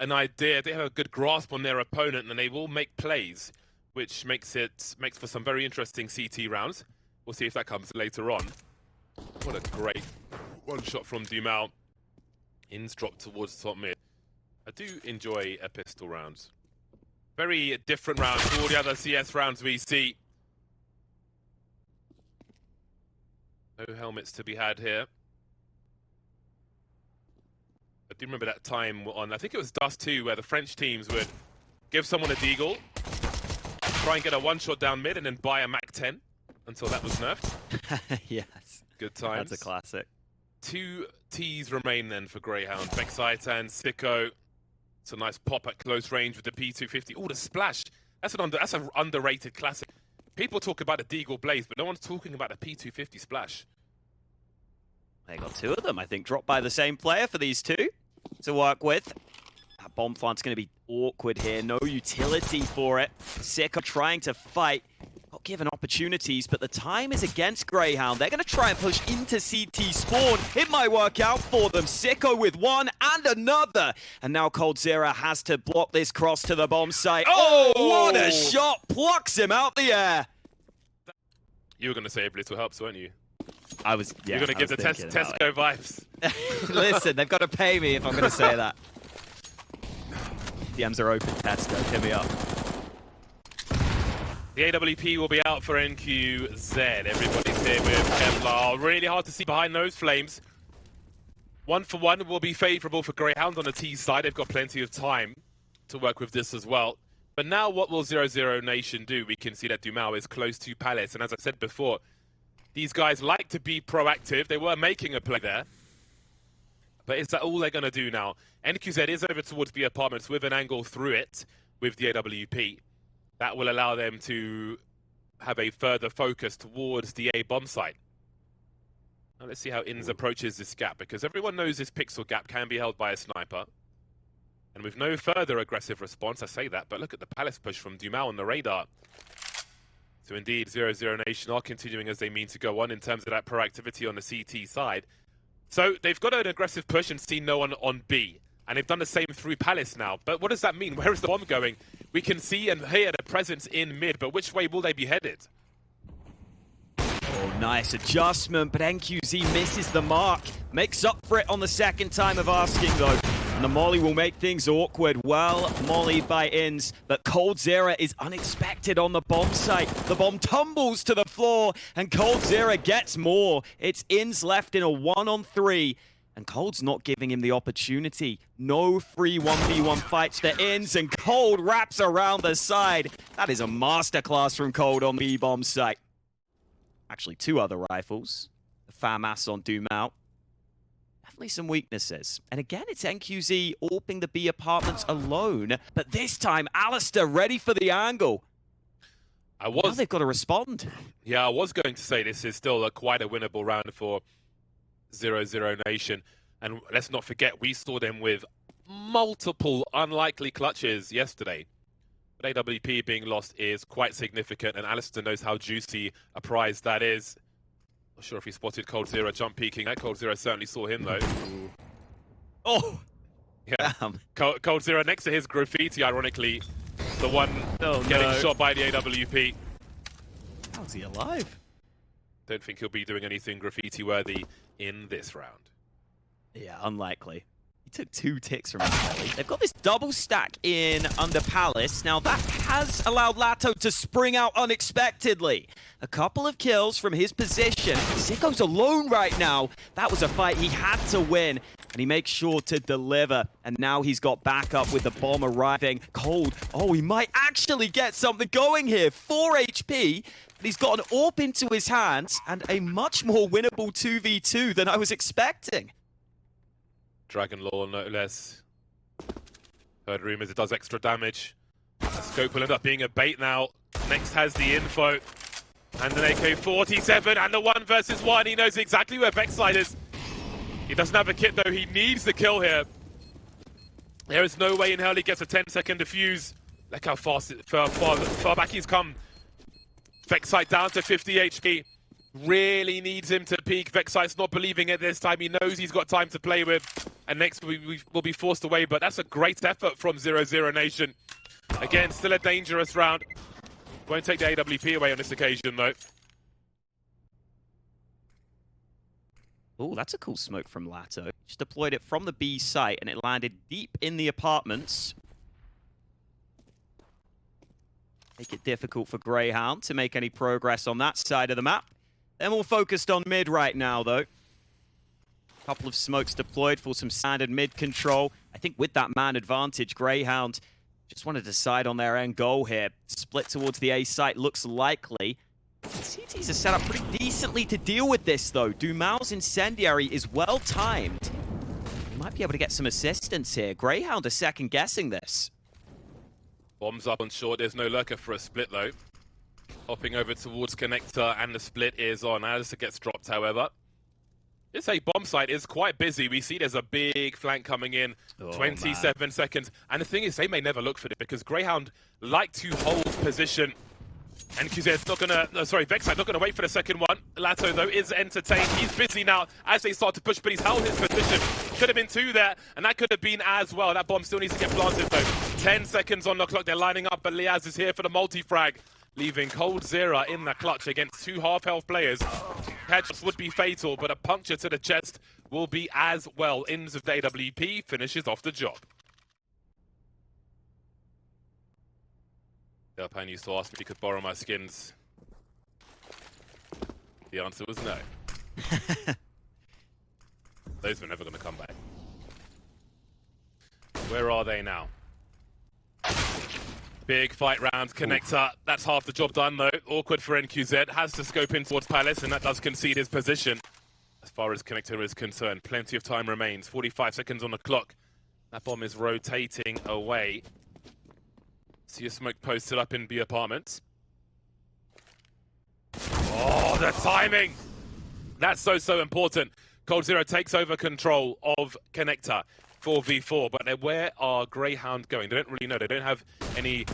an idea. They have a good grasp on their opponent, and they will make plays, which makes for some very interesting CT rounds. We'll see if that comes later on. What a great one shot from Dumal. Ins drop towards the top mid. I do enjoy a pistol rounds. Very different rounds to all the other CS rounds we see. No helmets to be had here. I do remember that time on, I think it was Dust 2, where the French teams would give someone a deagle, try and get a one-shot down mid, and then buy a Mac-10 until that was nerfed. Yes. Good times. That's a classic. 2 Ts remain then for Grayhound. Vexite and Sico. It's a nice pop at close range with the P250. Oh, the splash. That's an underrated classic. People talk about the Deagle Blaze, but no one's talking about the P250 splash. They got 2 of them, I think, dropped by the same player for these 2 to work with. That bomb plant's going to be awkward here. No utility for it. Sico trying to fight. Not given opportunities, but the time is against Grayhound. They're going to try and push into CT spawn. It might work out for them. Sico with 1 and another. And now coldzera has to block this cross to the bomb site. Oh, what a shot! Plucks him out the air. You were going to say a little helps, weren't you? I was, yeah. You're going to give the Tesco vibes. Listen, they've got to pay me if I'm going to say that. DMs are open, Tesco. Hit me up. The AWP will be out for NQZ. Everybody's here with Kevlar. Really hard to see behind those flames. 1-for-1 will be favourable for Grayhound on the T side. They've got plenty of time to work with this as well. But now what will 00Nation do? We can see that Dumal is close to Palace. And as I said before, these guys like to be proactive. They were making a play there. But is that all they're going to do now? NQZ is over towards the apartments with an angle through it with the AWP. That will allow them to have a further focus towards the A bomb site. Now let's see how INS approaches this gap, because everyone knows this pixel gap can be held by a sniper. And with no further aggressive response, I say that, but look at the Palace push from Dumal on the radar. So indeed, 00Nation are continuing as they mean to go on in terms of that proactivity on the CT side. So they've got an aggressive push and seen no one on B. And they've done the same through Palace now. But what does that mean? Where is the bomb going? We can see and hear the presence in mid, but which way will they be headed? Oh, nice adjustment, but NQZ misses the mark. Makes up for it on the second time of asking, though. And the molly will make things awkward. Well mollied by INS, but coldzera is unexpected on the bomb site. The bomb tumbles to the floor, and coldzera gets more. It's INS left in a 1-on-3. And Cold's not giving him the opportunity. No free 1v1 fights for INS, and Cold wraps around the side. That is a masterclass from Cold on the B-bomb site. Actually, 2 other rifles. The FAMAS on Dumal. Definitely some weaknesses. And again, it's NQZ AWPing the B apartments alone. But this time, aliStair ready for the angle. Now they've got to respond. Yeah, I was going to say this is still quite a winnable round for 00Nation. And let's not forget, we saw them with multiple unlikely clutches yesterday. But AWP being lost is quite significant, and aliStair knows how juicy a prize that is. Not sure if he spotted coldzera jump peeking. That coldzera certainly saw him, though. Oh! Yeah. coldzera next to his graffiti, ironically. The one getting shot by the AWP. How's he alive? Don't think he'll be doing anything graffiti-worthy in this round. Yeah, unlikely. He took 2 ticks from Kelly. They've got this double stack in under Palace. Now that has allowed Lato to spring out unexpectedly. A couple of kills from his position. Sico's alone right now. That was a fight he had to win, and he makes sure to deliver. And now he's got backup with the bomb arriving. Cold. Oh, he might actually get something going here. 4 HP. But he's got an AWP into his hands and a much more winnable 2v2 than I was expecting. Dragon Law, no less. Heard rumors it does extra damage. Scope will end up being a bait now. Next has the info. And an AK-47 and the 1 versus 1. He knows exactly where Vexite is. He doesn't have a kit though. He needs the kill here. There is no way in hell he gets a 10-second defuse. Look how far back he's come. Vexite down to 50 HP. Really needs him to peak. Vexite's not believing it this time. He knows he's got time to play with. and next we will be forced away, but that's a great effort from 00Nation. Again, still a dangerous round. Won't take the AWP away on this occasion, though. Oh, that's a cool smoke from Lato. Just deployed it from the B site, and it landed deep in the apartments. Make it difficult for Grayhound to make any progress on that side of the map. They're more focused on mid right now, though. Couple of smokes deployed for some standard mid control. I think with that man advantage, Grayhound just want to decide on their end goal here. Split towards the A site looks likely. CTs are set up pretty decently to deal with this, though. Dumal's incendiary is well timed. He might be able to get some assistance here. Grayhound are second guessing this. Bombs up on short. There's no lurker for a split, though. Hopping over towards connector, and the split is on as it gets dropped, however. This A bomb site is quite busy. We see there's a big flank coming in. 27 seconds. And the thing is, they may never look for it because Grayhound like to hold position. And QZ's not gonna, Vexite not gonna wait for the second one. Lato, though, is entertained. He's busy now as they start to push, but he's held his position. Could have been 2 there, and that could have been as well. That bomb still needs to get planted, though. 10 seconds on the clock. They're lining up, but Liaz is here for the multi-frag, leaving coldzera in the clutch against 2 half-health players. Headshots would be fatal, but a puncture to the chest will be as well. Ins of the AWP finishes off the job. Delpan used to ask me if he could borrow my skins. The answer was no. Those were never going to come back. Where are they now? Big fight round, connector. That's half the job done, though. Awkward for NQZ. Has to scope in towards Palace, and that does concede his position. As far as connector is concerned, plenty of time remains. 45 seconds on the clock. That bomb is rotating away. See a smoke posted up in B apartments. Oh, the timing! That's so important. coldzera takes over control of connector. 4v4, but where are Grayhound going? They don't really know. They don't have any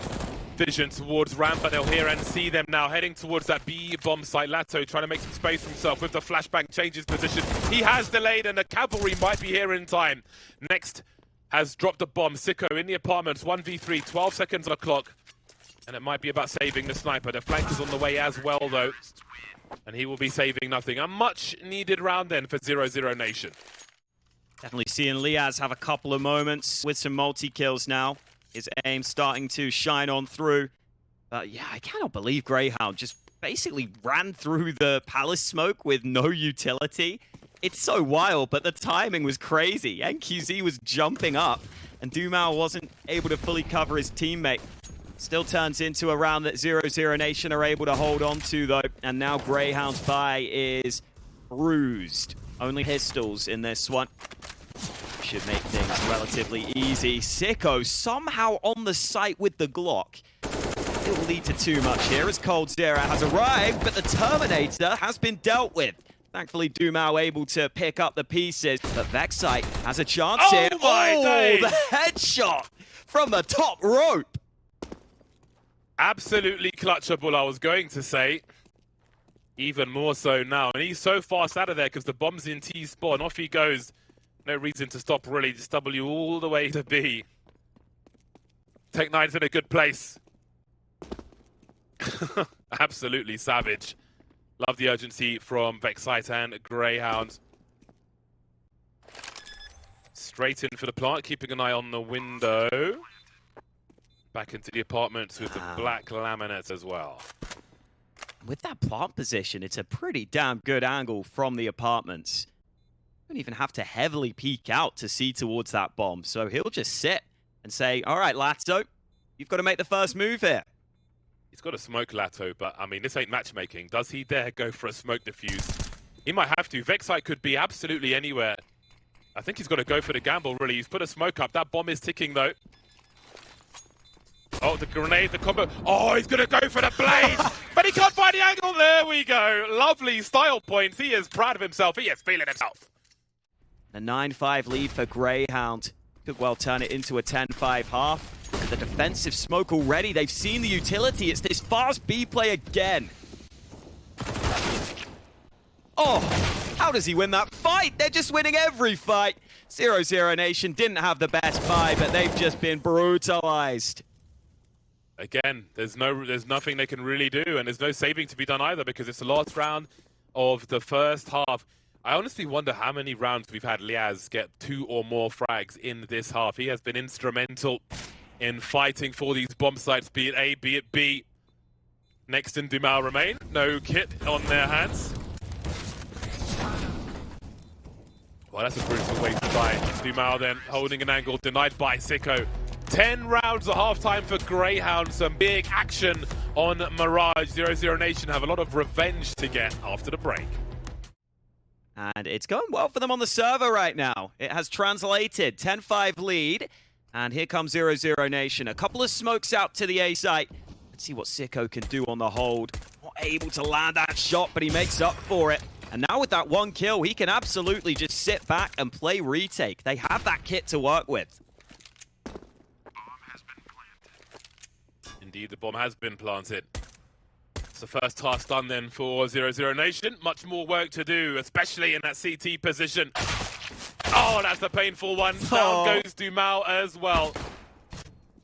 vision towards ramp, but they'll hear and see them now heading towards that B bomb site. Lato trying to make some space for himself with the flashbang, changes position. He has delayed, and the cavalry might be here in time. Next has dropped a bomb. Sico in the apartments, 1v3, 12 seconds on the clock. And it might be about saving the sniper. The flank is on the way as well, though. And he will be saving nothing. A much needed round then for 00Nation. Definitely seeing Liaz have a couple of moments with some multi-kills now. His aim starting to shine on through. But yeah, I cannot believe Grayhound just basically ran through the Palace smoke with no utility. It's so wild, but the timing was crazy. NQZ was jumping up, and Dumal wasn't able to fully cover his teammate. Still turns into a round that 00Nation are able to hold on to, though. And now Grayhound's buy is bruised. Only pistols in this one. Should make things relatively easy. Sico somehow on the site with the Glock. It will lead to too much here as coldzera has arrived, but the Terminator has been dealt with. Thankfully, Dumal able to pick up the pieces, but Vexite has a chance here. Oh, the headshot from the top rope. Absolutely clutchable, I was going to say. Even more so now. And he's so fast out of there because the bomb's in T spawn. Off he goes. No reason to stop, really. Just W all the way to B. Tech 9's in a good place. Absolutely savage. Love the urgency from Vexite and Grayhound. Straight in for the plant, keeping an eye on the window. Back into the apartments with the black laminates as well. With that plant position, it's a pretty damn good angle from the apartments. You don't even have to heavily peek out to see towards that bomb. So he'll just sit and say, all right, Lato, you've got to make the first move here. He's got to smoke Lato, but I mean, this ain't matchmaking. Does he dare go for a smoke defuse? He might have to. Vexite could be absolutely anywhere. I think he's got to go for the gamble, really. He's put a smoke up. That bomb is ticking, though. Oh, the grenade, the combo. Oh, he's going to go for the blade, but he can't find the angle. There we go. Lovely style points. He is proud of himself. He is feeling himself. A 9-5 lead for Grayhound. Could well turn it into a 10-5 half. Look at the defensive smoke already. They've seen the utility. It's this fast B play again. Oh, how How does he win that fight? They're just winning every fight. 00Nation didn't have the best buy, but they've just been brutalized. Again, there's nothing they can really do, and there's no saving to be done either because it's the last round of the first half. I honestly wonder how many rounds we've had Liaz get 2 or more frags in this half. He has been instrumental in fighting for these bomb sites, be it A, be it B. Next and Dumal remain. No kit on their hands. Well, that's a brutal way to die. Dumal then holding an angle, denied by Sico. 10 rounds at halftime for Grayhound. Some big action on Mirage. 00Nation have a lot of revenge to get after the break. And it's going well for them on the server right now. It has translated. 10-5 lead. And here comes 00Nation. A couple of smokes out to the A site. Let's see what Sico can do on the hold. Not able to land that shot, but he makes up for it. And now with that 1 kill, he can absolutely just sit back and play retake. They have that kit to work with. Indeed, the bomb has been planted. It's the first task done then for 00Nation. Much more work to do, especially in that CT position. Oh, that's a painful one. Down goes Dumal as well.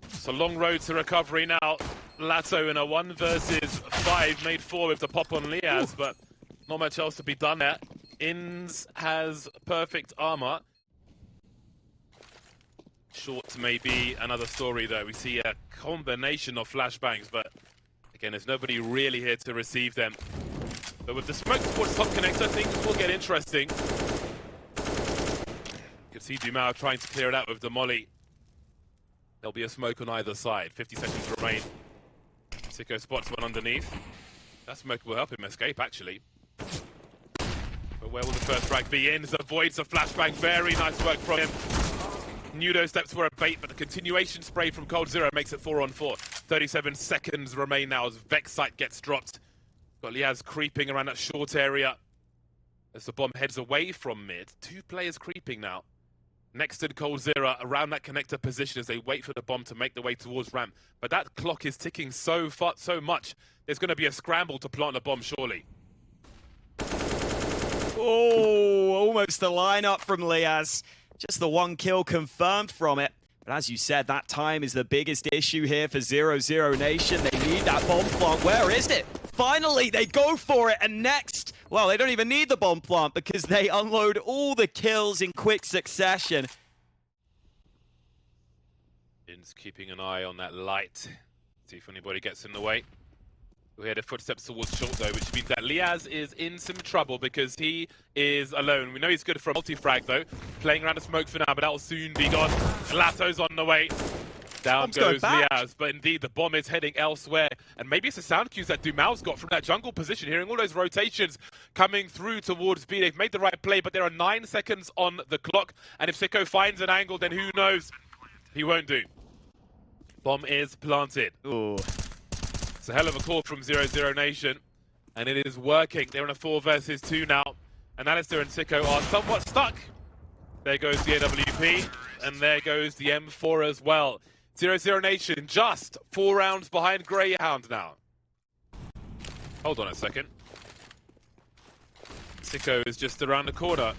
It's a long road to recovery now. Lato in a 1 versus 5 made 4 with the pop on Liaz, but not much else to be done there. Inns has perfect armor. Short may be another story though. We see a combination of flashbangs, but again, there's nobody really here to receive them. But with the smoke towards top connector, things will get interesting. You can see Dumal trying to clear it out with the molly. There'll be a smoke on either side. 50 seconds remain. Sico spots one underneath. That smoke will help him escape, actually. But where will the first frag be? Inns avoids a flashbang. Very nice work from him. Nudo steps for a bait, but the continuation spray from coldzera makes it 4-on-4. 37 seconds remain now as Vexite gets dropped. Got Liaz creeping around that short area as the bomb heads away from mid. 2 players creeping now. Next to coldzera around that connector position as they wait for the bomb to make the way towards ramp. But that clock is ticking so much. There's going to be a scramble to plant the bomb, surely. Oh, almost a lineup from Liaz. Just the 1 kill confirmed from it. But as you said, that time is the biggest issue here for 00Nation. They need that bomb plant. Where is it? Finally, they go for it. And next, well, they don't even need the bomb plant because they unload all the kills in quick succession. Inns keeping an eye on that light. See if anybody gets in the way. We hear the footsteps towards short though, which means that Liaz is in some trouble because he is alone. We know he's good for a multi-frag though. Playing around the smoke for now, but that will soon be gone. Lato's on the way. Down goes Liaz, but indeed the bomb is heading elsewhere. And maybe it's the sound cues that Dumal's got from that jungle position, hearing all those rotations coming through towards B. They've made the right play, but there are 9 seconds on the clock. And if Sico finds an angle, then who knows? He won't do. Bomb is planted. Ooh. It's a hell of a call from 00Nation, and it is working. They're in a 4 versus 2 now, and aliStair and Sico are somewhat stuck. There goes the AWP, and there goes the M4 as well. 00Nation just 4 rounds behind Grayhound now. Hold on a second. Sico is just around the corner.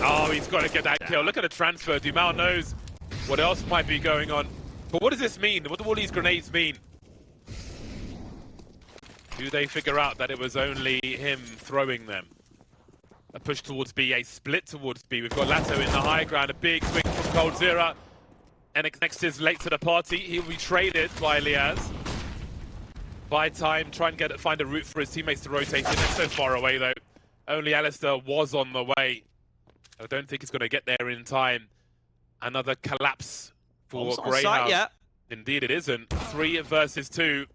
Oh, he's got to get that kill. Look at the transfer. Dumal knows what else might be going on. But what does this mean? What do all these grenades mean? Do they figure out that it was only him throwing them? A push towards B, a split towards B. We've got Lato in the high ground, a big swing from coldzera. And next is late to the party. He'll be traded by Liaz. Buy time, try and find a route for his teammates to rotate in. It's so far away though. Only aliStair was on the way. I don't think he's going to get there in time. Another collapse for Grayhound. Yeah. Indeed it isn't. 3 versus 2.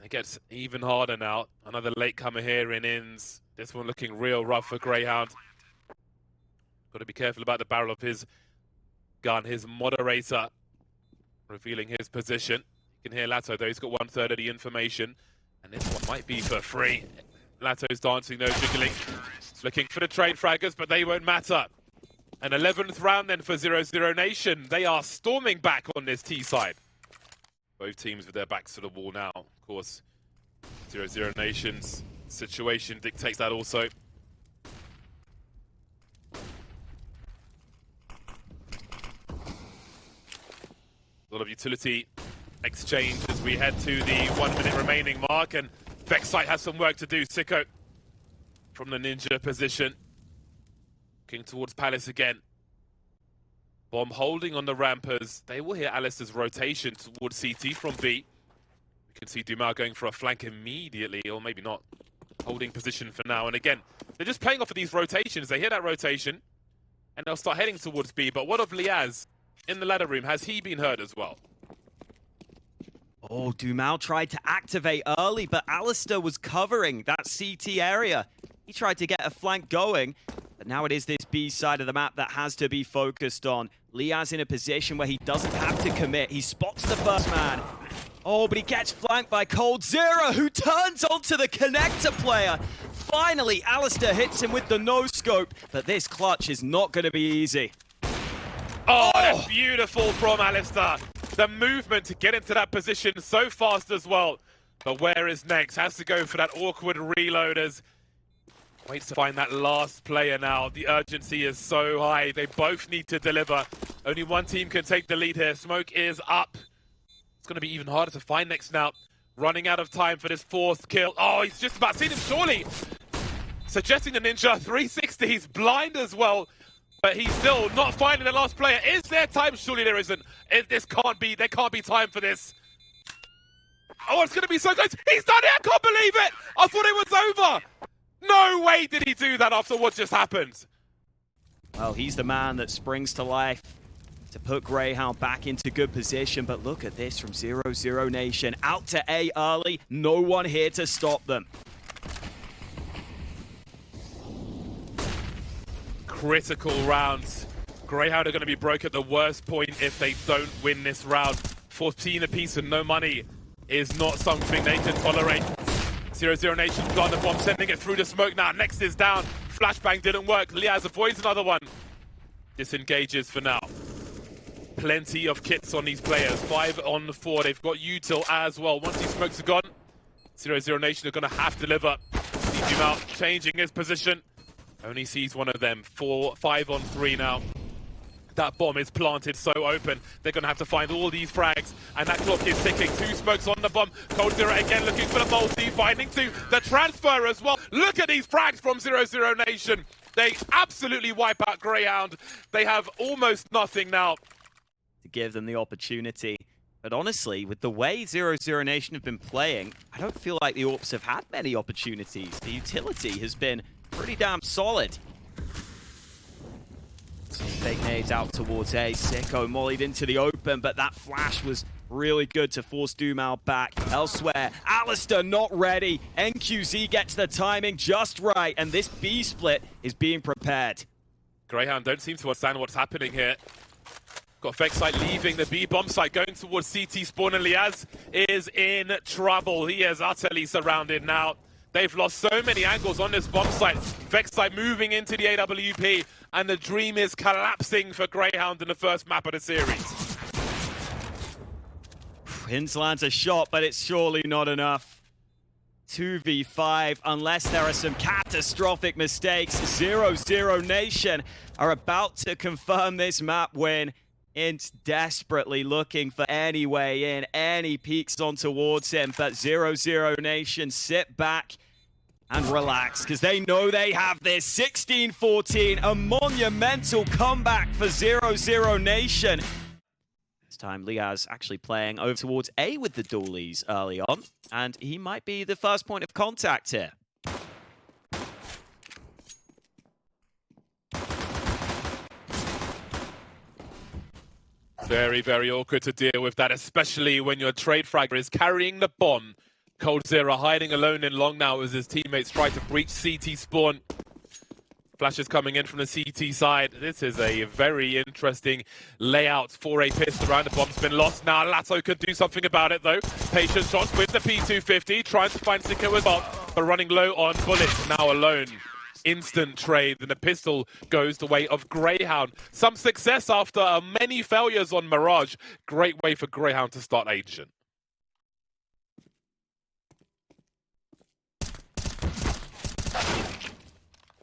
It gets even harder now. Another latecomer here in Inns. This one looking real rough for Grayhound. Got to be careful about the barrel of his gun. His moderator revealing his position. You can hear Lato though. He's got 1/3 of the information. And this one might be for free. Lato's dancing though, jiggling. Looking for the trade fraggers, but they won't matter. An 11th round then for 00Nation. They are storming back on this T side. Both teams with their backs to the wall now. Of course, 00Nation's Situation dictates that also. A lot of utility exchange as we head to the 1 minute remaining mark, and Vexite has some work to do. Sico from the ninja position. Looking towards Palace again. Bomb holding on the rampers. They will hear aliStair's rotation towards CT from B. We can see Dumas going for a flank immediately, or maybe not. Holding position for now. And again, they're just playing off of these rotations. They hear that rotation, and they'll start heading towards B. But what of Liaz in the ladder room? Has he been heard as well? Oh, Dumas tried to activate early, but aliStair was covering that CT area. He tried to get a flank going, but now it is this B side of the map that has to be focused on. Liaz in a position where he doesn't have to commit. He spots the first man. Oh, but he gets flanked by coldzera, who turns onto the connector player. Finally, aliStair hits him with the no-scope, but this clutch is not going to be easy. Oh, that's beautiful from aliStair. The movement to get into that position so fast as well. But where is next? Has to go for that awkward reload as waits to find that last player now. The urgency is so high. They both need to deliver. Only one team can take the lead here. Smoke is up. It's going to be even harder to find next now. Running out of time for this fourth kill. Oh, he's just about seen him, surely. Suggesting the ninja 360. He's blind as well. But he's still not finding the last player. Is there time? Surely there isn't. There can't be time for this. Oh, it's going to be so close. He's done it! I can't believe it! I thought it was over! No way did he do that after what just happened. Well, he's the man that springs to life to put Grayhound back into good position. But look at this from 00Nation. Out to A early. No one here to stop them. Critical rounds. Grayhound are going to be broke at the worst point if they don't win this round. 14 apiece and no money is not something they can tolerate. 00Nation got the bomb, sending it through the smoke now. Next is down. Flashbang didn't work. Liaz avoids another one. Disengages for now. Plenty of kits on these players. 5 on 4. They've got util as well. Once these smokes are gone, 00Nation are going to have to deliver. See Dumas changing his position. Only sees one of them. 5 on 3 now. That bomb is planted so open. They're going to have to find all these frags. And that clock is ticking. 2 smokes on the bomb. coldzera again looking for the multi. Finding 2. The transfer as well. Look at these frags from 00Nation. They absolutely wipe out Grayhound. They have almost nothing now. To give them the opportunity. But honestly, with the way 00Nation have been playing, I don't feel like the Orps have had many opportunities. The utility has been pretty damn solid. Some fake nades out towards A. Sico mollied into the open, but that flash was really good to force Dumas back. Elsewhere, aliStair not ready. NQZ gets the timing just right, and this B split is being prepared. Grayhound don't seem to understand what's happening here. Got Vexite leaving the B bomb site, going towards CT spawn, and Liaz is in trouble. He is utterly surrounded now. They've lost so many angles on this bomb site. Vexite moving into the AWP, and the dream is collapsing for Grayhound in the first map of the series. Hins lands a shot, but it's surely not enough. 2v5, unless there are some catastrophic mistakes. 00Nation are about to confirm this map win. Int desperately looking for any way in, any peeks on towards him, but 00Nation sit back and relax, because they know they have this. 16-14, a monumental comeback for 00Nation. This time, Liaz actually playing over towards A with the dualies early on, and he might be the first point of contact here. Very, very awkward to deal with that, especially when your trade fragger is carrying the bomb. coldzera hiding alone in long now as his teammates try to breach CT spawn. Flashes coming in from the CT side. This is a very interesting layout for a pistol round. The bomb's been lost. Now Lato could do something about it though. Patient shots with the P250, trying to find Sico as well, but running low on bullets. Now alone. Instant trade, and the pistol goes the way of Grayhound. Some success after many failures on Mirage. Great way for Grayhound to start Ancient.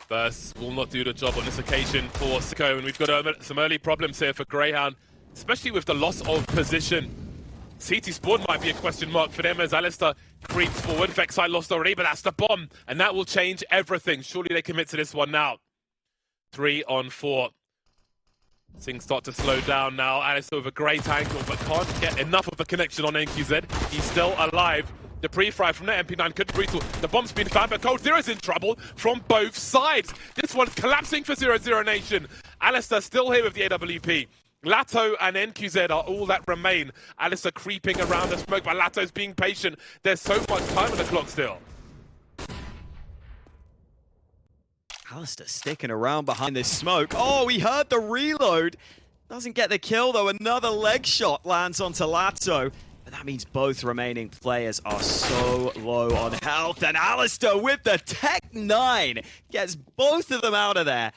Bursts will not do the job on this occasion for Sico, and we've got some early problems here for Grayhound, especially with the loss of position. CT spawn might be a question mark for them as aliStair creeps forward. Vexite lost already, but that's the bomb, and that will change everything. Surely they commit to this one now. 3 on 4. Things start to slow down now. aliStair with a great angle, but can't get enough of a connection on NQZ. He's still alive. The pre-fry from the MP9 could be brutal. The bomb's been found, but coldzera's in trouble from both sides. This one's collapsing for 00Nation. aliStair still here with the AWP. Lato and NQZ are all that remain. aliStair creeping around the smoke, but Lato's being patient. There's so much time on the clock still. aliStair sticking around behind this smoke. Oh, we heard the reload. Doesn't get the kill, though. Another leg shot lands onto Lato. But that means both remaining players are so low on health. And aliStair with the Tech 9 gets both of them out of there.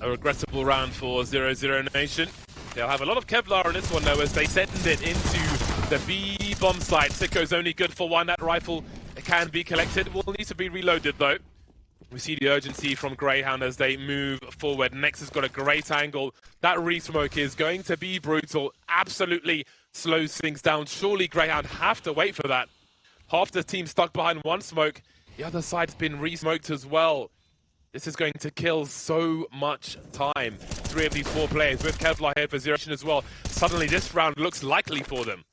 A regrettable round for 00Nation. They'll have a lot of Kevlar in this one, though, as they send it into the B bomb site. Sico's only good for one. That rifle can be collected. Will need to be reloaded, though. We see the urgency from Grayhound as they move forward. Nex has got a great angle. That re-smoke is going to be brutal. Absolutely slows things down. Surely Grayhound have to wait for that. Half the team stuck behind one smoke. The other side's been re-smoked as well. This is going to kill so much time. 3 of these 4 players with Kevlar here for 00Nation as well. Suddenly this round looks likely for them.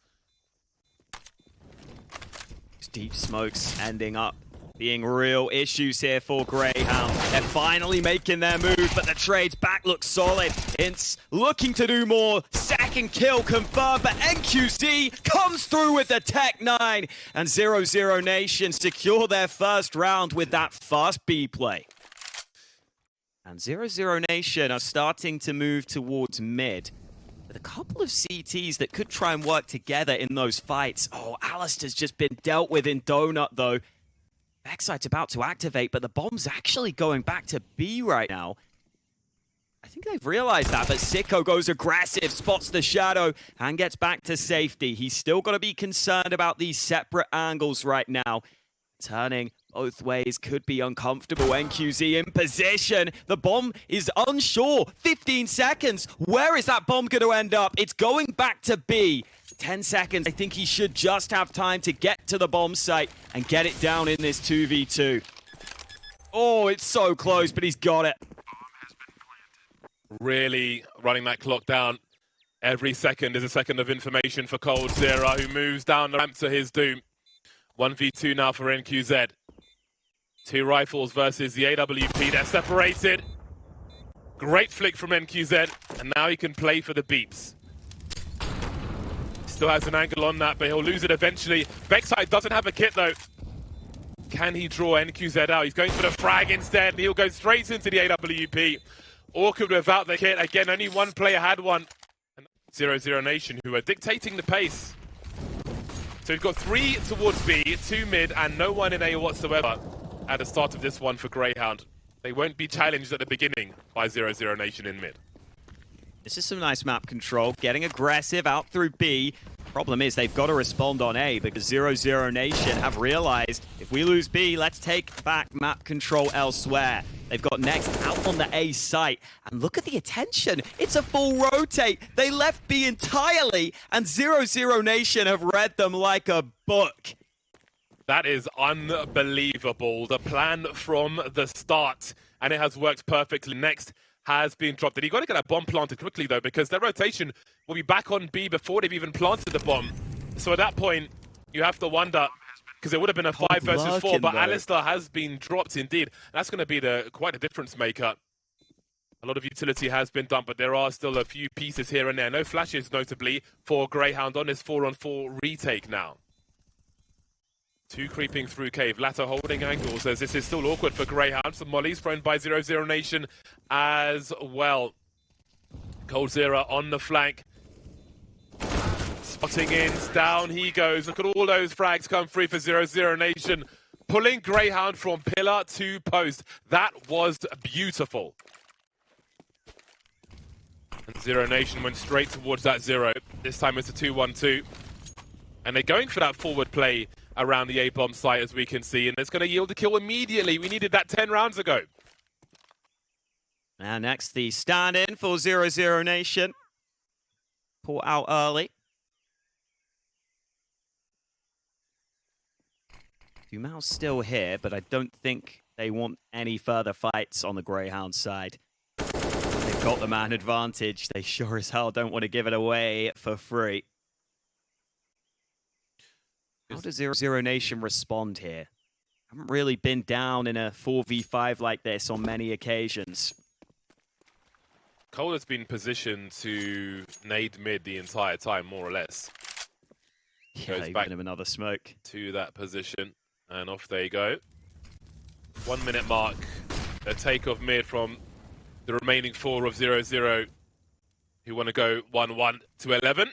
Deep smokes ending up being real issues here for Grayhound. They're finally making their move, but the trade's back looks solid. Ints looking to do more. Second kill confirmed, but NQZ comes through with the Tech 9. And 00Nation secure their first round with that fast B play. And 00Nation are starting to move towards mid. With a couple of CTs that could try and work together in those fights. Oh, aliStair's just been dealt with in Donut, though. Vexite's about to activate, but the bomb's actually going back to B right now. I think they've realized that, but Sico goes aggressive, spots the shadow, and gets back to safety. He's still got to be concerned about these separate angles right now. Turning both ways could be uncomfortable. NQZ in position. The bomb is unsure. 15 seconds. Where is that bomb going to end up? It's going back to B. 10 seconds. I think he should just have time to get to the bomb site and get it down in this 2v2. Oh, it's so close, but he's got it. Really running that clock down. Every second is a second of information for coldzera, who moves down the ramp to his doom. 1v2 now for NQZ. 2 rifles versus the AWP. They're separated. Great flick from NQZ, and now he can play for the beeps. Still has an angle on that, but he'll lose it eventually. Vexite doesn't have a kit, though. Can he draw NQZ out? He's going for the frag instead, and he'll go straight into the AWP. Awkward without the kit. Again, only one player had one. 00Nation, who are dictating the pace. So we've got 3 towards B, 2 mid, and no one in A whatsoever at the start of this one for Grayhound. They won't be challenged at the beginning by 00Nation in mid. This is some nice map control, getting aggressive out through B. Problem is they've got to respond on A because 00Nation have realized if we lose B, let's take back map control elsewhere. They've got Next out on the A site. And look at the attention. It's a full rotate. They left B entirely, and 00Nation have read them like a book. That is unbelievable. The plan from the start, and it has worked perfectly. Next has been dropped. And you've got to get that bomb planted quickly, though, because their rotation will be back on B before they've even planted the bomb. So at that point, you have to wonder, because it would have been a 5 versus 4, but aliStair has been dropped indeed. That's going to be quite a difference maker. A lot of utility has been done, but there are still a few pieces here and there. No flashes, notably, for Grayhound on his 4-on-4 retake now. 2 creeping through cave. Lato holding angles as this is still awkward for Grayhound. Some mollies thrown by 00Nation as well. coldzera on the flank. Spotting in, down he goes. Look at all those frags come free for 00Nation. Pulling Grayhound from pillar to post. That was beautiful. And 00Nation went straight towards that 0. This time it's a 2-1-2. And they're going for that forward play around the A-bomb site, as we can see, and it's going to yield a kill immediately. We needed that 10 rounds ago. And next, the stand-in for 00Nation. Pull out early. Dumal's still here, but I don't think they want any further fights on the Grayhound side. They've got the man advantage. They sure as hell don't want to give it away for free. How does 00Nation respond here? Haven't really been down in a 4v5 like this on many occasions. Cole has been positioned to nade mid the entire time, more or less. Yeah, Goes back him another smoke. to that position, and off they go. 1 minute mark. A take of mid from the remaining 4 of 0-0, who want to go 1-1 to 11.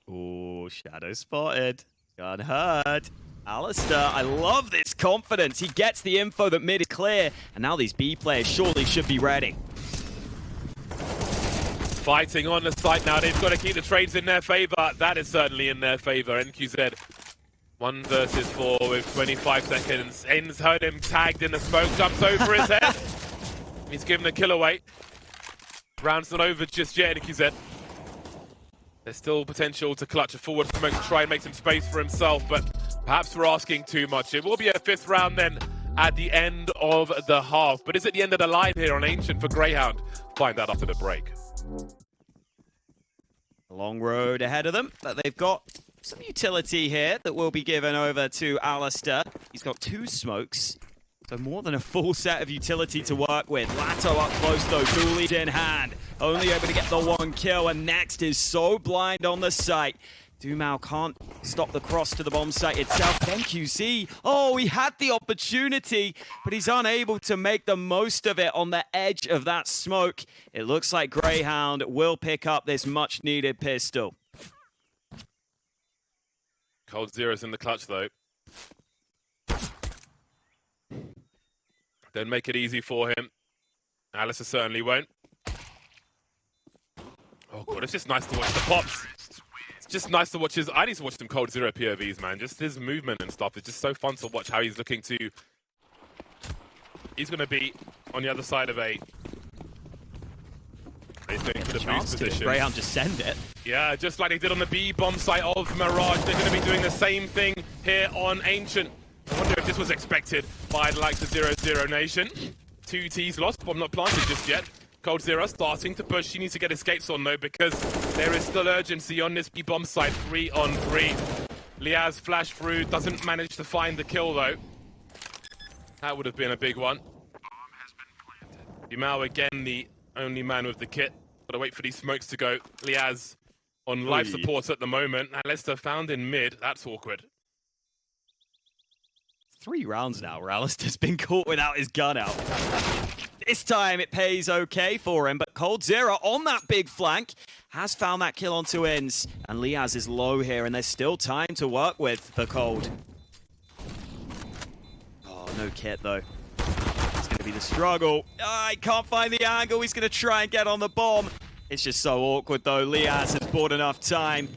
Ooh, shadow spotted. Unheard. aliStair, I love this confidence. He gets the info that mid is clear, and now these B players surely should be ready. Fighting on the site now. They've got to keep the trades in their favor. That is certainly in their favor. NQZ 1 versus 4 with 25 seconds. Ends heard him tagged in the smoke, jumps over his head. He's given the kill away. Round's not over just yet, NQZ. There's still potential to clutch a forward smoke to try and make some space for himself, but perhaps we're asking too much. It will be a 5th round then at the end of the half. But is it the end of the line here on Ancient for Grayhound? Find out after the break. A long road ahead of them, but they've got some utility here that will be given over to aliStair. He's got 2 smokes, so more than a full set of utility to work with. Lato up close though, Dooley's in hand. Only able to get the 1 kill, and next is so blind on the site. Dumal can't stop the cross to the bomb site itself. NQZ, oh, he had the opportunity, but he's unable to make the most of it on the edge of that smoke. It looks like Grayhound will pick up this much-needed pistol. Cold Zero's in the clutch though. Don't make it easy for him. aliStair certainly won't. Oh god, it's just nice to watch the pops. It's just nice to watch his... I need to watch some Cold Zero POVs, man. Just his movement and stuff. It's just so fun to watch how he's looking to... He's going to be on the other side of A. He's going for the boost position. Grayhound just send it. Yeah, just like they did on the B bomb site of Mirage. They're going to be doing the same thing here on Ancient. I wonder if this was expected by the likes of 00Nation. 2 T's lost, bomb not planted just yet. Cold Zero starting to push. He needs to get escapes on though, because there is still urgency on this B bomb site. 3 on 3. Liaz flash through, doesn't manage to find the kill though. That would have been a big one. Dumal again, the only man with the kit. Gotta wait for these smokes to go. Liaz on life support at the moment. aliStair found in mid. That's awkward. 3 rounds now where aliStair's been caught without his gun out. This time it pays okay for him, but Cold Zero on that big flank has found that kill onto ends. And Liaz is low here, and there's still time to work with for Cold. Oh, no kit though. It's going to be the struggle. He can't find the angle. He's going to try and get on the bomb. It's just so awkward though. Liaz has bought enough time.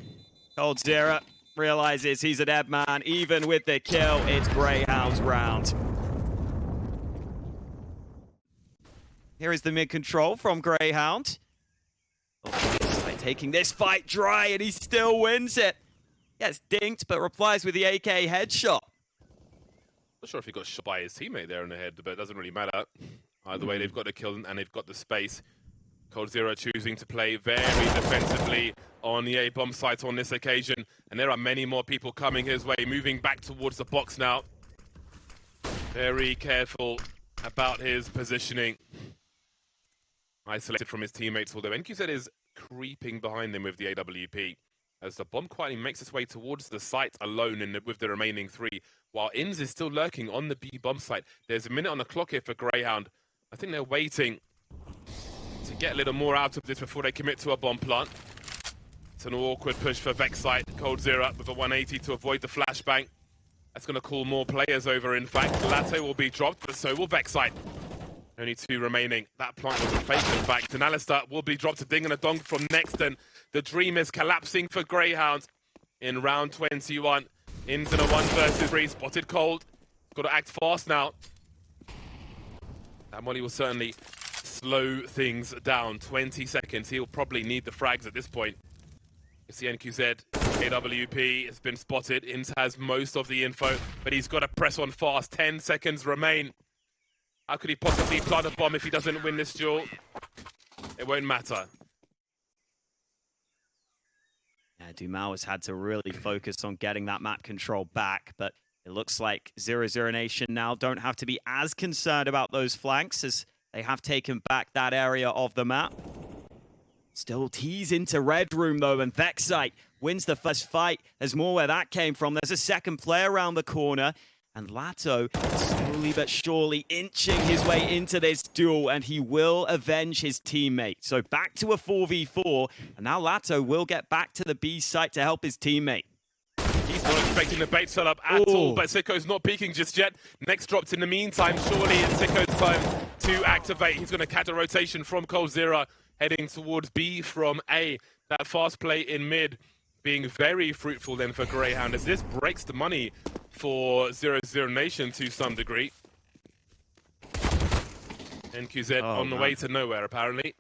Cold Zero realizes he's a dead man. Even with the kill, it's Grayhound's round. Here is the mid-control from Grayhound. Oh, taking this fight dry, and he still wins it. Gets dinked, but replies with the AK headshot. Not sure if he got shot by his teammate there in the head, but it doesn't really matter. Either way, they've got the kill and they've got the space. Cold Zero choosing to play very defensively on the A-bomb site on this occasion. And there are many more people coming his way, moving back towards the box now. Very careful about his positioning. Isolated from his teammates, although NQZ is creeping behind them with the AWP. As the bomb quietly makes its way towards the site alone with the remaining 3, while Inns is still lurking on the B bomb site. There's a minute on the clock here for Grayhound. I think they're waiting to get a little more out of this before they commit to a bomb plant. It's an awkward push for Vexite. Cold Zero with a 180 to avoid the flashbang. That's going to call more players over, in fact. Latte will be dropped, but so will Vexite. Only 2 remaining. That plant was a fake, in fact. And aliStair will be dropped a ding and a dong from next. And the dream is collapsing for Grayhound in round 21. Into the 1 versus 3. Spotted cold. Got to act fast now. That molly will certainly slow things down. 20 seconds. He'll probably need the frags at this point. You see NQZ, AWP has been spotted. Ins has most of the info, but he's got to press on fast. 10 seconds remain. How could he possibly plant a bomb if he doesn't win this duel? It won't matter. Yeah, Dumao has had to really focus on getting that map control back, but it looks like 00Nation now don't have to be as concerned about those flanks as they have taken back that area of the map. Still tease into Red Room, though, and Vexite wins the first fight. There's more where that came from. There's a second player around the corner, and Lato slowly but surely inching his way into this duel, and he will avenge his teammate. So back to a 4v4, and now Lato will get back to the B site to help his teammate. He's not expecting the bait set up at all, but Sico's not peeking just yet. Next dropped in the meantime. Surely it's Sico's time to activate. He's going to catch a rotation from coldzera, heading towards B from A. That fast play in mid being very fruitful then for Grayhound, as this breaks the money for 00Nation to some degree. NQZ on the way to nowhere, apparently.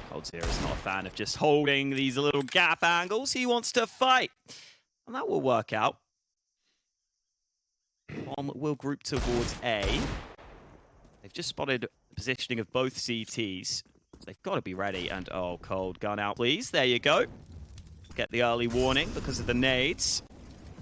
coldzera is not a fan of just holding these little gap angles. He wants to fight, and that will work out. Will group towards A. They've just spotted the positioning of both CTs. So they've got to be ready. And, oh, cold gun out, please. There you go. Get the early warning because of the nades.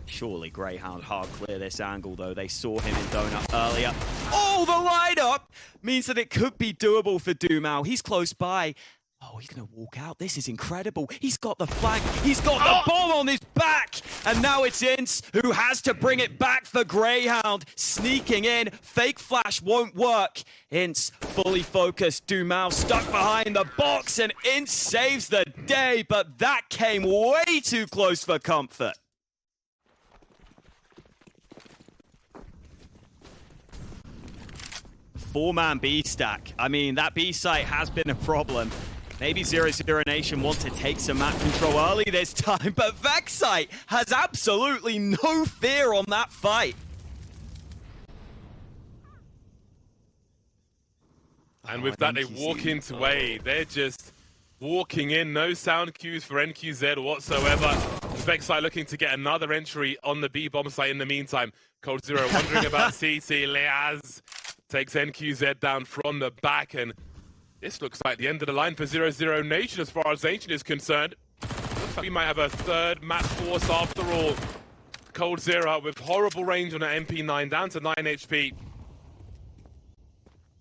Surely Grayhound hard clear this angle, though. They saw him in donut earlier. Oh, the lineup means that it could be doable for Dumao. He's close by. Oh, he's going to walk out. This is incredible. He's got the flag. He's got the bomb on his back. And now it's Ince who has to bring it back for Grayhound. Sneaking in. Fake flash won't work. Ince fully focused. Dumao stuck behind the box. And Ince saves the day. But that came way too close for comfort. Four-man B stack. I mean, that B site has been a problem. Maybe 00Nation want to take some map control early this time, but Vexite has absolutely no fear on that fight. And with that, they walk into A. They're just walking in. No sound cues for NQZ whatsoever. Vexite looking to get another entry on the B bomb site in the meantime. coldzera wondering about CT. Leaz takes NQZ down from the back, and this looks like the end of the line for 00Nation as far as Ancient is concerned. Looks like we might have a third map force after all. coldzera with horrible range on an MP9, down to 9 HP.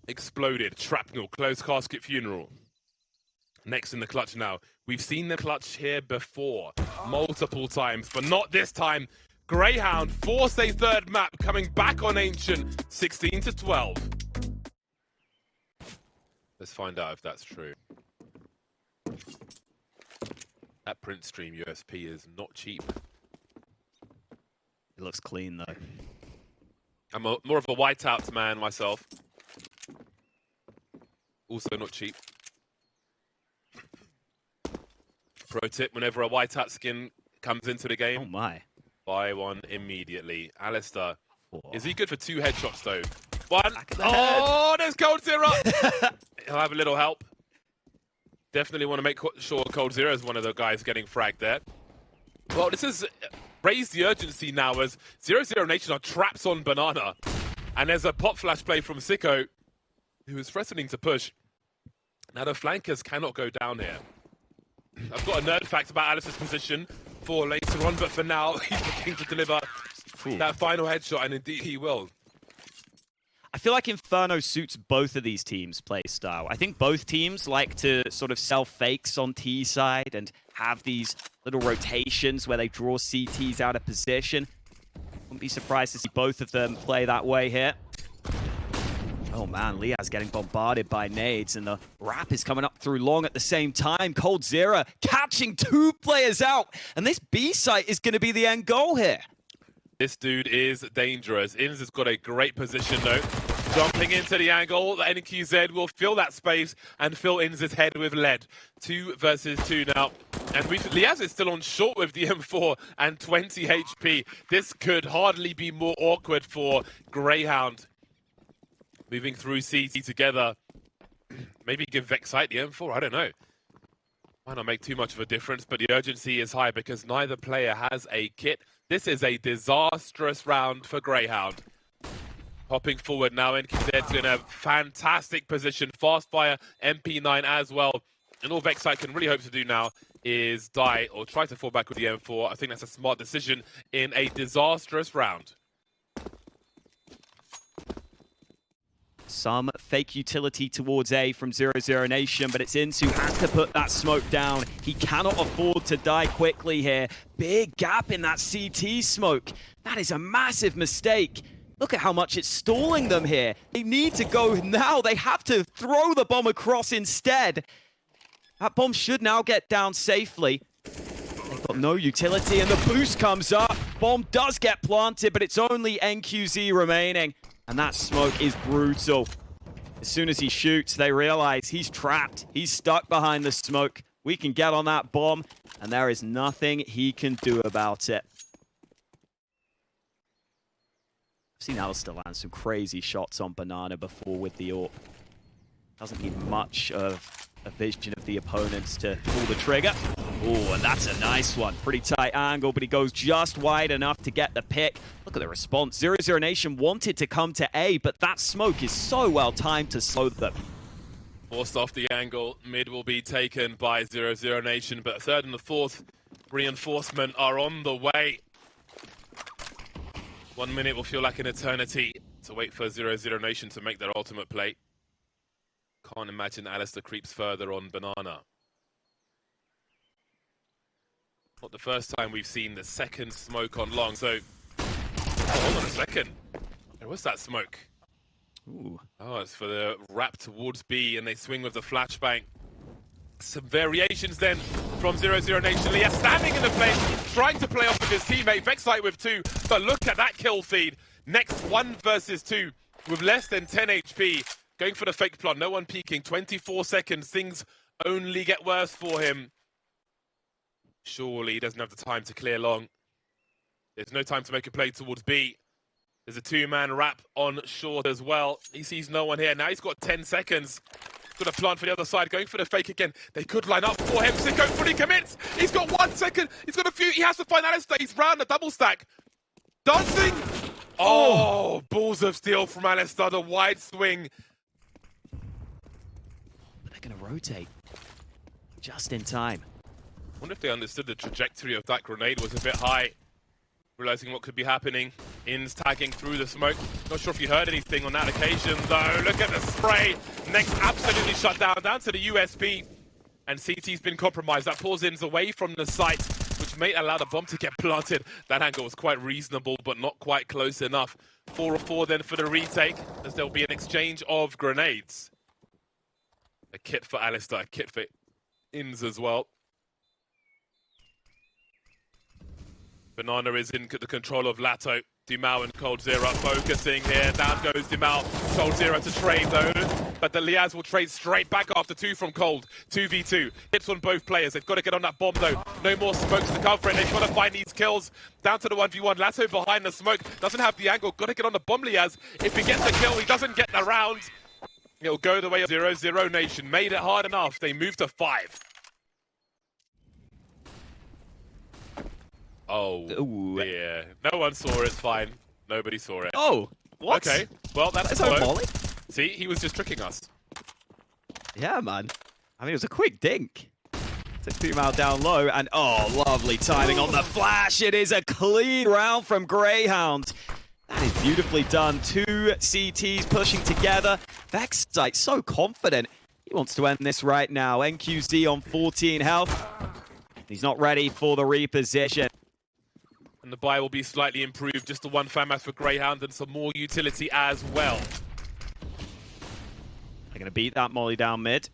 Exploded, shrapnel, closed casket funeral. Next in the clutch now. We've seen the clutch here before, multiple times, but not this time. Grayhound forced a third map, coming back on Ancient, 16-12. Let's find out if that's true. That print stream USP is not cheap. It looks clean, though. I'm more of a whiteout man myself. Also not cheap. Pro tip, whenever a whiteout skin comes into the game, oh my, buy one immediately. aliStair. Oh. Is he good for 2 headshots, though? One. Oh, there's coldzera. He'll have a little help. Definitely want to make sure coldzera is one of the guys getting fragged there. Well, this has raised the urgency now as 00Nation are trapped on Banana. And there's a pop flash play from Sico, who is threatening to push. Now, the flankers cannot go down here. I've got a nerd fact about aliStair's position for later on, but for now, he's looking to deliver that final headshot, and indeed he will. I feel like Inferno suits both of these teams' play style. I think both teams like to sort of sell fakes on T side and have these little rotations where they draw CTs out of position. Wouldn't be surprised to see both of them play that way here. Oh man, Leaz getting bombarded by nades, and the wrap is coming up through long at the same time. coldzera catching 2 players out, and this B site is going to be the end goal here. This dude is dangerous. Inns has got a great position though. Jumping into the angle, the NQZ will fill that space and fill Inns' head with lead. 2 versus 2 now. And Liaz is still on short with the M4 and 20 HP. This could hardly be more awkward for Grayhound. Moving through CT together. Maybe give Vexite the M4, I don't know. Might not make too much of a difference, but the urgency is high because neither player has a kit. This is a disastrous round for Grayhound. Hopping forward now, NQZ's in a fantastic position. Fast fire, MP9 as well. And all Vexite can really hope to do now is die or try to fall back with the M4. I think that's a smart decision in a disastrous round. Some fake utility towards A from 00Nation, but it's Inns who has to put that smoke down. He cannot afford to die quickly here. Big gap in that CT smoke. That is a massive mistake. Look at how much it's stalling them here. They need to go now. They have to throw the bomb across instead. That bomb should now get down safely. They've got no utility, and the boost comes up. Bomb does get planted, but it's only NQZ remaining. And that smoke is brutal. As soon as he shoots, they realize he's trapped. He's stuck behind the smoke. We can get on that bomb, and there is nothing he can do about it. I've seen aliStair land some crazy shots on Banana before with the AWP. Doesn't need much of a vision of the opponents to pull the trigger. Oh, and that's a nice one. Pretty tight angle, but he goes just wide enough to get the pick. Look at the response. 00Nation wanted to come to A, but that smoke is so well timed to slow them. Forced off the angle. Mid will be taken by 00Nation, but third and the fourth reinforcement are on the way. 1 minute will feel like an eternity to wait for 00Nation to make their ultimate play. Can't imagine aliStair creeps further on Banana. Not the first time we've seen the second smoke on long, so... Oh, hold on a second. Where was that smoke? Ooh. Oh, it's for the wrap towards B, and they swing with the flashbang. Some variations then from 00Nation. Liaz standing in the flame, trying to play off with his teammate. Vexite with 2, but look at that kill feed. Next 1 versus 2 with less than 10 HP. Going for the fake plant, no one peeking. 24 seconds, things only get worse for him. Surely he doesn't have the time to clear long. There's no time to make a play towards B. There's a 2-man wrap on short as well. He sees no one here. Now he's got 10 seconds. Got a plant for the other side, going for the fake again. They could line up for him. Sico fully commits. He's got 1 second. He's got a few. He has to find aliStair. He's round the double stack. Dancing. Oh, balls of steel from aliStair. The wide swing. They're going to rotate just in time. I wonder if they understood the trajectory of that grenade was a bit high. Realizing what could be happening. Inns tagging through the smoke. Not sure if you heard anything on that occasion, though. Look at the spray. Next absolutely shut down. Down to the USB. And CT's been compromised. That pulls Inns away from the site, which may allow the bomb to get planted. That angle was quite reasonable, but not quite close enough. 4-4 then for the retake, as there'll be an exchange of grenades. A kit for aliStair, a kit for Inns as well. Banana is in the control of Lato. Dumao and coldzera focusing here. Down goes Dumao. coldzera to trade though. But the Liaz will trade straight back after 2 from Cold. 2v2. Hits on both players. They've got to get on that bomb though. No more smokes to cover it. They've got to find these kills. Down to the 1v1. Lato behind the smoke. Doesn't have the angle. Got to get on the bomb, Liaz. If he gets the kill, he doesn't get the round. It'll go the way of 00Nation. Made it hard enough. They moved to 5. Oh, Ooh. yeah. No one saw it. It's fine. Nobody saw it. Oh, what? Okay. Well, that's Is that a volley? See, he was just tricking us. Yeah, man. I mean, it was a quick dink. Took Dumao down low, and oh, lovely timing on the flash. It is a clean round from Grayhound. That is beautifully done. 2 CTs pushing together. Vexite so confident. He wants to end this right now. NQZ on 14 health. He's not ready for the reposition. And the buy will be slightly improved. Just the 1 FAMAS for Grayhound and some more utility as well. They're going to beat that molly down mid.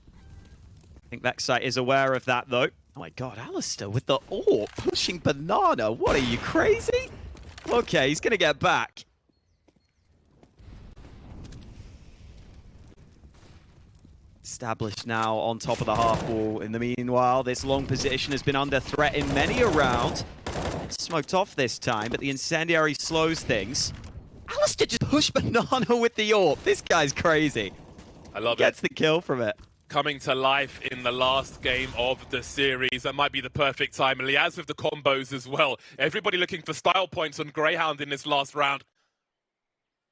I think Vexite is aware of that, though. Oh my god, aliStair with the AWP pushing Banana. What, are you crazy? Okay, he's gonna get back. Established now on top of the half wall. In the meanwhile, this long position has been under threat in many a round. Smoked off this time, but the incendiary slows things. aliStair just pushed Banana with the AWP. This guy's crazy. I love it. Gets the kill from it. Coming to life in the last game of the series. That might be the perfect time. And Liaz with the combos as well. Everybody looking for style points on Grayhound in this last round.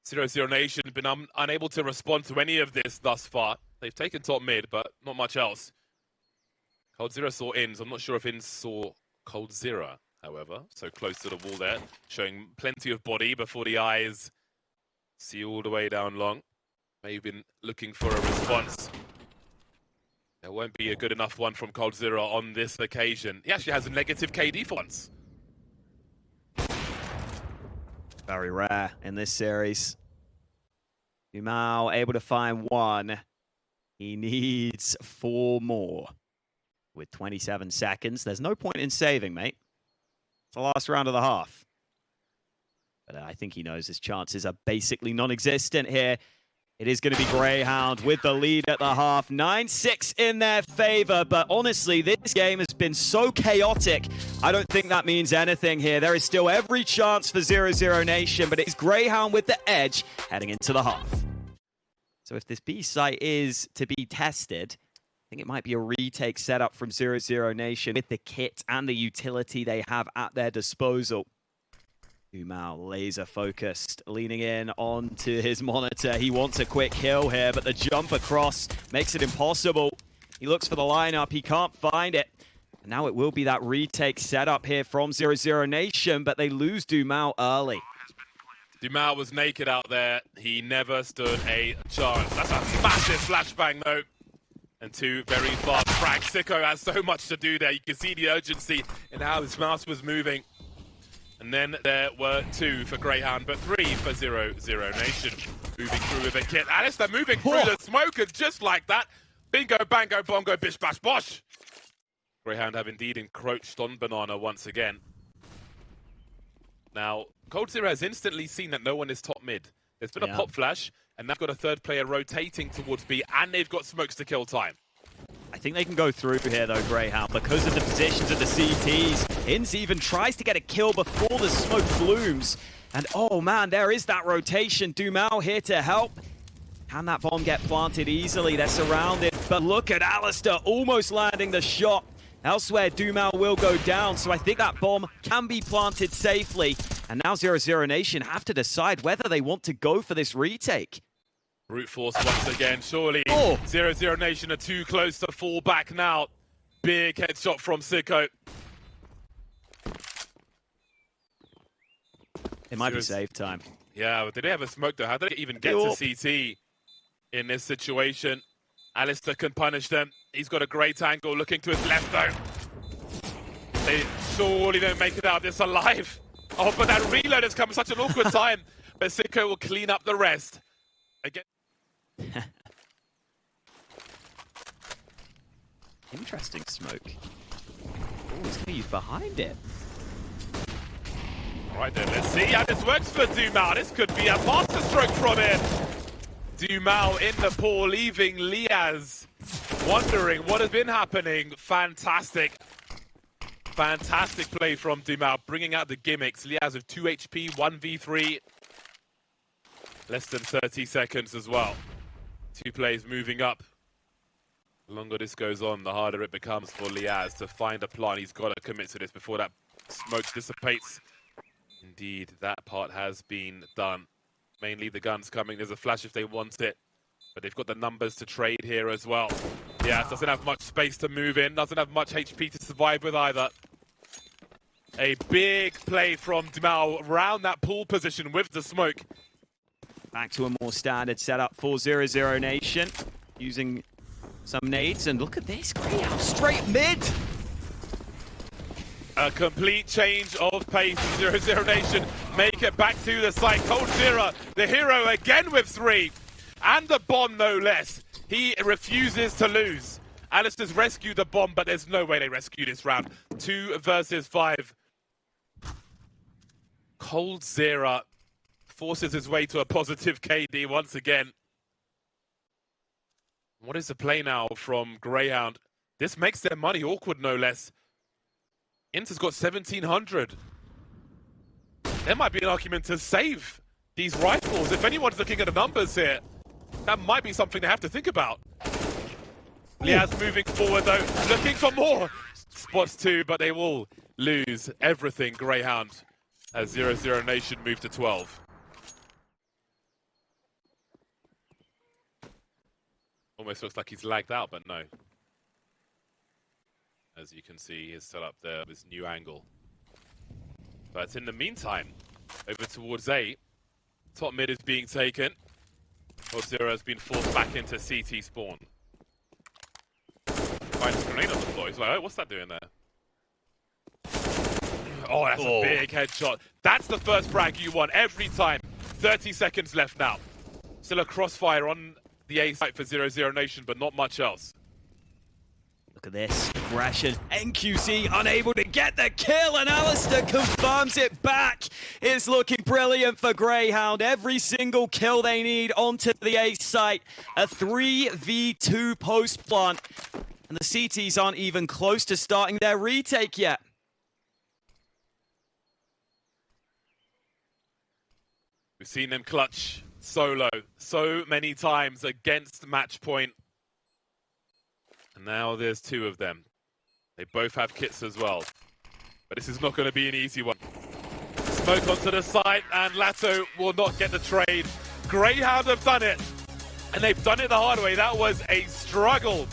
00Nation been unable to respond to any of this thus far. They've taken top mid, but not much else. Cold Zero saw Ins. I'm not sure if Ins saw Cold Zero, however. So close to the wall there, showing plenty of body before the eyes see all the way down long. May have been looking for a response. There won't be a good enough one from Cold Zero on this occasion. He actually has a negative KD for once. Very rare in this series. Umao able to find one. He needs 4 more. With 27 seconds, there's no point in saving, mate. It's the last round of the half. But I think he knows his chances are basically non-existent here. It is going to be Grayhound with the lead at the half. 9-6 in their favor, but honestly, this game has been so chaotic. I don't think that means anything here. There is still every chance for 00Nation, but it's Grayhound with the edge heading into the half. So if this B site is to be tested, I think it might be a retake setup from 00Nation with the kit and the utility they have at their disposal. Umao laser focused, leaning in onto his monitor. He wants a quick kill here, but the jump across makes it impossible. He looks for the lineup, he can't find it. And now it will be that retake setup here from 00Nation, but they lose Umao early. Umao was naked out there. He never stood a chance. That's a massive flashbang though. And 2 very fast frags. Sico has so much to do there. You can see the urgency in how his mouse was moving. And then there were 2 for Grayhound, but 3 for 00Nation. Moving through with a kit. aliStair moving through the smoke, and just like that, bingo, bango, bongo, bish, bash, bosh. Grayhound have indeed encroached on Banana once again. Now, Cold Zero has instantly seen that no one is top mid. There's been a pop flash, and they've got a third player rotating towards B, and they've got smokes to kill time. I think they can go through here, though, Grayhound, because of the positions of the CTs. Inns even tries to get a kill before the smoke blooms. And, oh, man, there is that rotation. Umao here to help. Can that bomb get planted easily? They're surrounded. But look at aliStair almost landing the shot. Elsewhere, Umao will go down, so I think that bomb can be planted safely. And now 00Nation have to decide whether they want to go for this retake. Brute force once again, surely. 00Nation are too close to fall back now. Big headshot from Sico. It might be save time. Yeah, but did they have a smoke though? How did they even get to CT in this situation? aliStair can punish them. He's got a great angle looking to his left though. They surely don't make it out of this alive. Oh, but that reload has come at such an awkward time. But Sico will clean up the rest. Again. Interesting smoke. Oh, he's going to use behind it. Alright then, let's see how this works for Umao. This could be a masterstroke from him. Umao in the pool, leaving Liaz wondering what has been happening. Fantastic. Fantastic play from Umao, bringing out the gimmicks. Liaz with 2 HP, 1v3. Less than 30 seconds as well. 2 plays moving up. The longer this goes on, the harder it becomes for Liaz to find a plan. He's got to commit to this before that smoke dissipates. Indeed, that part has been done. Mainly the guns coming. There's a flash if they want it. But they've got the numbers to trade here as well. Liaz doesn't have much space to move in. Doesn't have much HP to survive with either. A big play from Umao around that pool position with the smoke. Back to a more standard setup for 00Nation. Using some nades, and look at this, Grayhound straight mid! A complete change of pace. 00Nation make it back to the site. Cold Zero, the hero again with 3. And the bomb, no less. He refuses to lose. aliStair's rescued the bomb, but there's no way they rescue this round. 2 versus 5. coldzera forces his way to a positive KD once again. What is the play now from Grayhound? This makes their money awkward, no less. Inter's got 1,700. There might be an argument to save these rifles. If anyone's looking at the numbers here, that might be something they have to think about. Liaz moving forward though, looking for more spots too, but they will lose everything, Grayhound, as 00Nation move to 12. Almost looks like he's lagged out, but no. As you can see, he's set up there with his new angle. But in the meantime, over towards A, top mid is being taken. coldzera has been forced back into CT spawn. Finds a grenade on the floor. He's like, oh, what's that doing there? Oh, that's a big headshot. That's the first frag you want every time. 30 seconds left now. Still a crossfire on the A site for 00Nation, but not much else. Look at this aggression. NQZ unable to get the kill, and aliStair confirms it back. It's looking brilliant for Grayhound. Every single kill they need onto the A site. A 3v2 post plant. And the CTs aren't even close to starting their retake yet. We've seen them clutch solo so many times against match point. And now there's two of them. They both have kits as well. But this is not going to be an easy one. Smoke onto the side, and Lato will not get the trade. Grayhound have done it. And they've done it the hard way. That was a struggle